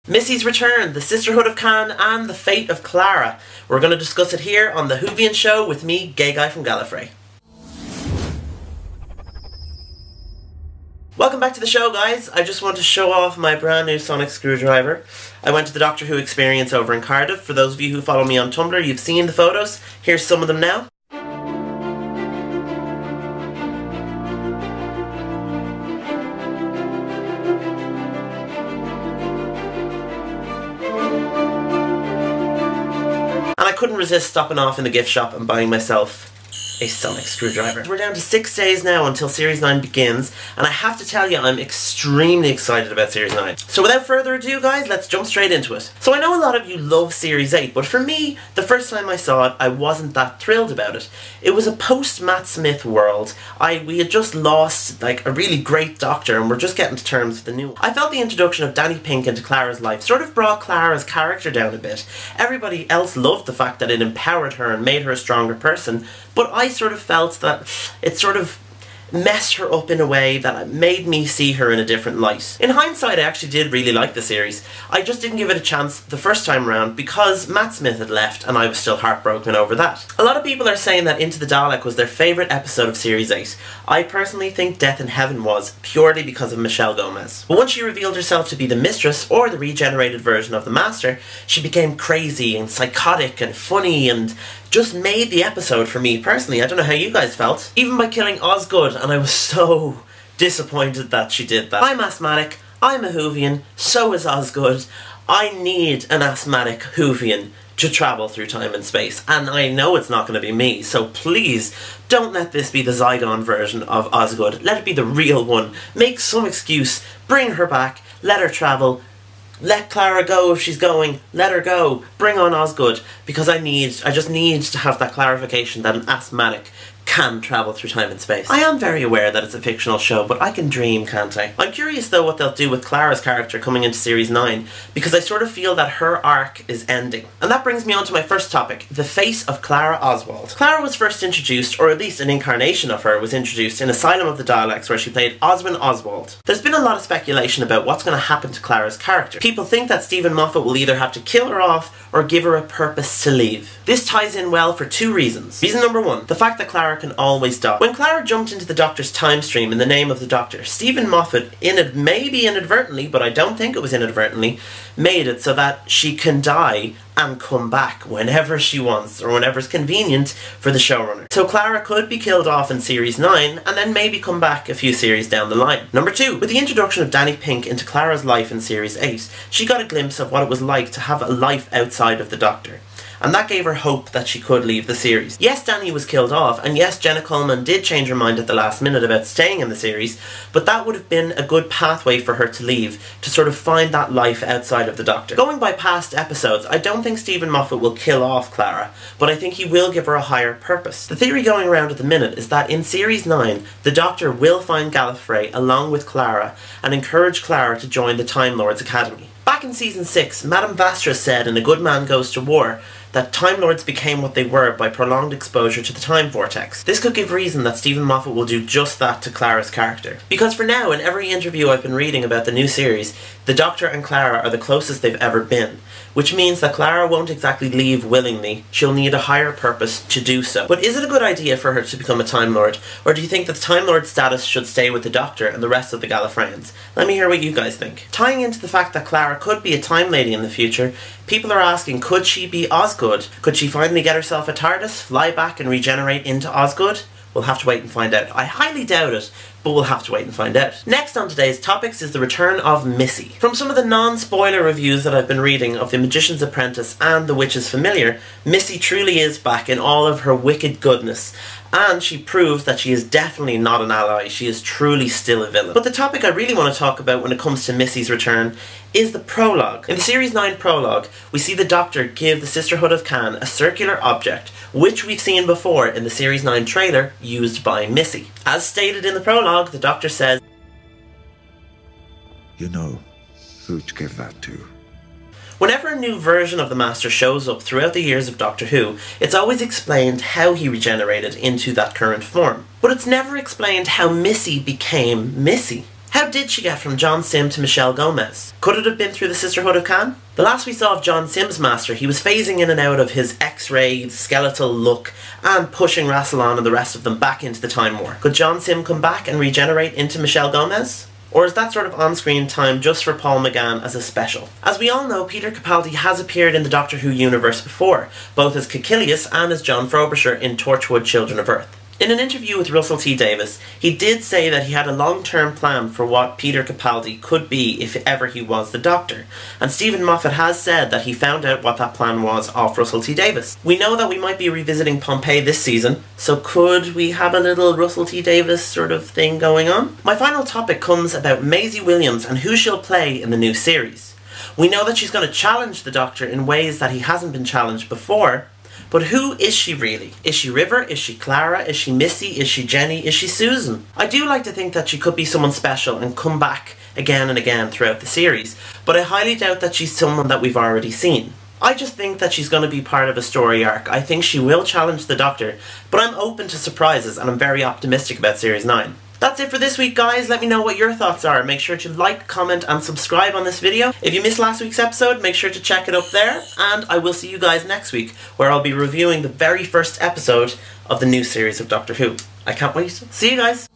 Missy's return, the sisterhood of Khan, and the fate of Clara. We're going to discuss it here on The Whovian Show with me, Gay Guy from Gallifrey. Welcome back to the show, guys. I just want to show off my brand new sonic screwdriver. I went to the Doctor Who experience over in Cardiff. For those of you who follow me on Tumblr, you've seen the photos. Here's some of them now. And I couldn't resist stopping off in the gift shop and buying myself a sonic screwdriver. We're down to 6 days now until Series 9 begins, and I have to tell you, I'm extremely excited about Series 9. So without further ado, guys, let's jump straight into it. So I know a lot of you love Series 8, but for me, the first time I saw it, I wasn't that thrilled about it. It was a post-Matt Smith world. We had just lost, like, a really great Doctor, and we're just getting to terms with the new one. I felt the introduction of Danny Pink into Clara's life sort of brought Clara's character down a bit. Everybody else loved the fact that it empowered her and made her a stronger person, but I sort of felt that it sort of messed her up in a way that made me see her in a different light. In hindsight, I actually did really like the series. I just didn't give it a chance the first time around because Matt Smith had left and I was still heartbroken over that. A lot of people are saying that Into the Dalek was their favourite episode of Series 8. I personally think Death in Heaven was, purely because of Michelle Gomez. But once she revealed herself to be the Mistress, or the regenerated version of the Master, she became crazy and psychotic and funny and just made the episode for me personally. I don't know how you guys felt. Even by killing Osgood, and I was so disappointed that she did that. I'm asthmatic, I'm a Whovian, so is Osgood. I need an asthmatic Whovian to travel through time and space, and I know it's not going to be me, so please don't let this be the Zygon version of Osgood. Let it be the real one. Make some excuse, bring her back, let her travel. Let Clara go if she's going, let her go, bring on Osgood, because I just need to have that clarification that an asthmatic can travel through time and space. I am very aware that it's a fictional show, but I can dream, can't I? I'm curious though what they'll do with Clara's character coming into Series 9, because I sort of feel that her arc is ending. And that brings me on to my first topic, the face of Clara Oswald. Clara was first introduced, or at least an incarnation of her was introduced in Asylum of the Daleks, where she played Oswin Oswald. There's been a lot of speculation about what's going to happen to Clara's character. People think that Stephen Moffat will either have to kill her off or give her a purpose to leave. This ties in well for two reasons. Reason number one, the fact that Clara can always die. When Clara jumped into the Doctor's time stream in the name of the Doctor, Stephen Moffat, maybe inadvertently, but I don't think it was inadvertently, made it so that she can die and come back whenever she wants, or whenever it's convenient for the showrunner. So Clara could be killed off in Series 9, and then maybe come back a few series down the line. Number two, with the introduction of Danny Pink into Clara's life in Series 8, she got a glimpse of what it was like to have a life outside of the Doctor. And that gave her hope that she could leave the series. Yes, Danny was killed off, and yes, Jenna Coleman did change her mind at the last minute about staying in the series, but that would have been a good pathway for her to leave, to sort of find that life outside of the Doctor. Going by past episodes, I don't think Stephen Moffat will kill off Clara, but I think he will give her a higher purpose. The theory going around at the minute is that in Series 9, the Doctor will find Gallifrey along with Clara, and encourage Clara to join the Time Lords Academy. Back in Season 6, Madame Vastra said in A Good Man Goes to War that Time Lords became what they were by prolonged exposure to the time vortex. This could give reason that Stephen Moffat will do just that to Clara's character. Because for now, in every interview I've been reading about the new series, the Doctor and Clara are the closest they've ever been, which means that Clara won't exactly leave willingly. She'll need a higher purpose to do so. But is it a good idea for her to become a Time Lord, or do you think that the Time Lord status should stay with the Doctor and the rest of the Gallifreyans? Let me hear what you guys think. Tying into the fact that Clara could be a Time Lady in the future, people are asking, could she be Osgood? Could she finally get herself a TARDIS, fly back and regenerate into Osgood? We'll have to wait and find out. I highly doubt it, but we'll have to wait and find out. Next on today's topics is the return of Missy. From some of the non-spoiler reviews that I've been reading of The Magician's Apprentice and The Witch's Familiar, Missy truly is back in all of her wicked goodness. And she proves that she is definitely not an ally, she is truly still a villain. But the topic I really want to talk about when it comes to Missy's return is the prologue. In the Series 9 prologue, we see the Doctor give the Sisterhood of Khan a circular object, which we've seen before in the Series 9 trailer, used by Missy. As stated in the prologue, the Doctor says, "You know who to give that to." Whenever a new version of the Master shows up throughout the years of Doctor Who, it's always explained how he regenerated into that current form. But it's never explained how Missy became Missy. How did she get from John Sim to Michelle Gomez? Could it have been through the Sisterhood of Khan? The last we saw of John Sim's master, he was phasing in and out of his X-ray skeletal look and pushing Rassilon and the rest of them back into the Time War. Could John Sim come back and regenerate into Michelle Gomez? Or is that sort of on-screen time just for Paul McGann as a special? As we all know, Peter Capaldi has appeared in the Doctor Who universe before, both as Caecilius and as John Frobisher in Torchwood Children of Earth. In an interview with Russell T Davies, he did say that he had a long-term plan for what Peter Capaldi could be if ever he was the Doctor, and Stephen Moffat has said that he found out what that plan was off Russell T Davies. We know that we might be revisiting Pompeii this season, so could we have a little Russell T Davies sort of thing going on? My final topic comes about Maisie Williams and who she'll play in the new series. We know that she's going to challenge the Doctor in ways that he hasn't been challenged before, but who is she really? Is she River? Is she Clara? Is she Missy? Is she Jenny? Is she Susan? I do like to think that she could be someone special and come back again and again throughout the series, but I highly doubt that she's someone that we've already seen. I just think that she's going to be part of a story arc. I think she will challenge the Doctor, but I'm open to surprises and I'm very optimistic about Series 9. That's it for this week, guys. Let me know what your thoughts are. Make sure to like, comment and subscribe on this video. If you missed last week's episode, make sure to check it up there. And I will see you guys next week, where I'll be reviewing the very first episode of the new series of Doctor Who. I can't wait. See you guys.